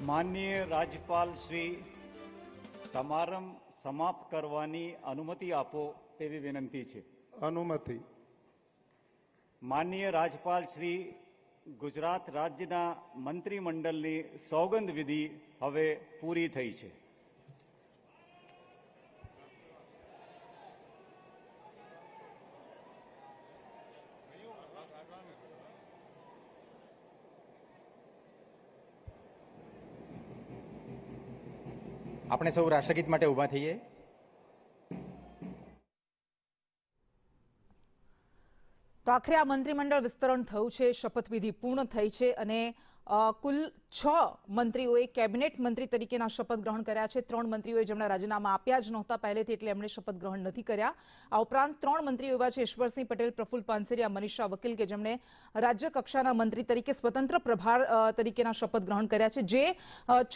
માનનીય રાજ્યપાલ શ્રી સમારંભ સમાપ્ત કરવાની અનુમતિ આપો તેવી વિનંતી છે. અનુમતિ. માનનીય રાજ્યપાલ શ્રી ગુજરાત રાજ્યના મંત્રીમંડળની સોગંદ વિધિ હવે પૂરી થઈ છે. આપણે સૌ રાષ્ટ્રગીત માટે ઊભા થઈએ. તો આખરે આ મંત્રીમંડળ વિસ્તરણ થયું છે, શપથવિધિ પૂર્ણ થઈ છે અને કુલ 6 મંત્રીઓએ કેબિનેટ મંત્રી તરીકેના શપથ ગ્રહણ કર્યા છે. 3 મંત્રીઓએ જેમણે રાજીનામા આપ્યા જ નહોતા પહેલેથી એટલે એમણે શપથ ગ્રહણ નથી કર્યા. આ ઉપરાંત 3 મંત્રીઓ એવા છે ઈશ્વરસિંહ પટેલ, પ્રફુલ્લ પાનસેરિયા, મનીષા વકીલ કે જેમણે રાજ્ય કક્ષાના મંત્રી તરીકે સ્વતંત્ર પ્રભાર તરીકેના શપથ ગ્રહણ કર્યા છે. જે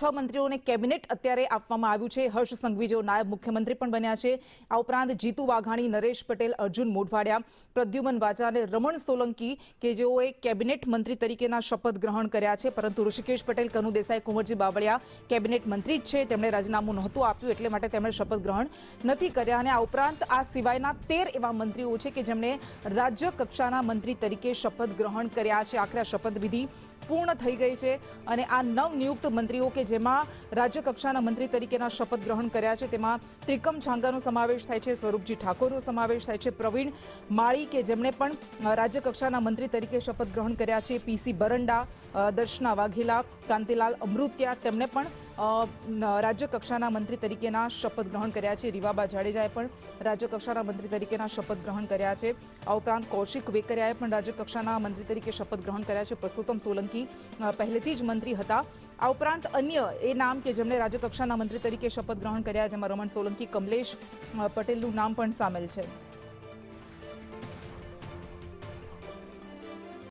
6 મંત્રીઓને કેબિનેટ અત્યારે આપવામાં આવ્યું છે. હર્ષ સંઘવી જેઓ નાયબ મુખ્યમંત્રી પણ બન્યા છે. આ ઉપરાંત જીતુ વાઘાણી, નરેશ પટેલ, અર્જુન મોઢવાડિયા, પ્રદ્યુમન વાજા અને રમણ સોલંકી કે જેઓએ કેબિનેટ મંત્રી તરીકેના શપથ ગ્રહણ કર્યા છે. પરંતુ ઋષિકેશ પટેલ, કનુ દેસાઈ, કુંવરજી બાવળિયા કેબિનેટ મંત્રી જ છે. તેમણે રાજીનામું નહોતું આપ્યું એટલે માટે તેમણે શપથ ગ્રહણ નથી કર્યા. અને આ ઉપરાંત આ સિવાયના 13 એવા મંત્રીઓ છે કે જેમણે રાજ્ય કક્ષાના મંત્રી તરીકે શપથ ગ્રહણ કર્યા છે. આખરે શપથવિધિ પૂર્ણ થઈ ગઈ છે અને આ નવનિયુક્ત મંત્રીઓ કે જેમાં રાજ્ય કક્ષાના મંત્રી તરીકેના શપથ ગ્રહણ કર્યા છે તેમાં ત્રિકમ છાંગાનો સમાવેશ થાય છે, સ્વરૂપજી ઠાકોરનો સમાવેશ થાય છે, પ્રવીણ માળી કે જેમણે પણ રાજ્ય કક્ષાના મંત્રી તરીકે શપથ ગ્રહણ કર્યા છે, પીસી બરંડા, દર્શના વાઘેલા, કાંતિલાલ અમૃતિયા તેમણે પણ રાજ્ય કક્ષાના મંત્રી તરીકેના શપથ ગ્રહણ કર્યા છે. રીવાબા જાડેજાએ પણ રાજ્ય કક્ષાના મંત્રી તરીકેના શપથ ગ્રહણ કર્યા છે. આ ઉપરાંત કૌશિક વેકરિયાએ પણ રાજ્ય કક્ષાના મંત્રી તરીકે શપથ ગ્રહણ કર્યા છે. પુરુષોત્તમ સોલંકી પહેલેથી જ મંત્રી હતા. આ ઉપરાંત અન્ય એ નામ કે જેમણે રાજ્ય કક્ષાના મંત્રી તરીકે શપથ ગ્રહણ કર્યા જેમાં રમણ સોલંકી, કમલેશ પટેલનું નામ પણ સામેલ છે.